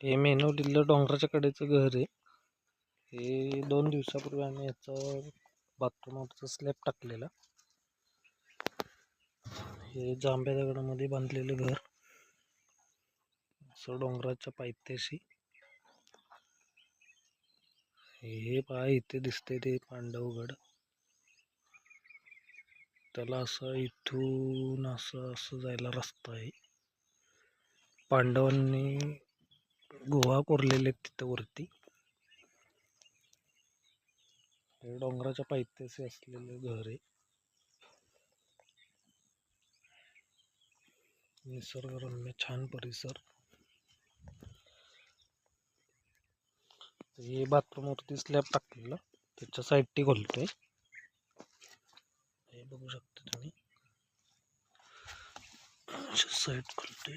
हे मेनवलीला डोंगराच्या कडेचं घर आहे. हे 2 दिवसापूर्वी आम्ही याचं बाथरूमवरचं स्लॅब टाकलेला. हे जांभ्या दगडामध्ये बांधलेलं घर, असं डोंगराच्या पायथ्याशी. हे पहा, इथे दिसते ते पांडवगड. त्याला असं इथून असं जायला रस्ता आहे. पांडवांनी गुहा कोरलेले तिथं वरती. हे डोंगराच्या पायथ्याशी असलेलं घर आहे. निसर्गरम्य छान परिसर. हे बाथरूम वरती स्लॅब टाकलेला, त्याच्या साईडटी खोलतोय. हे बघू शकता तुम्ही, साईड खोलतोय.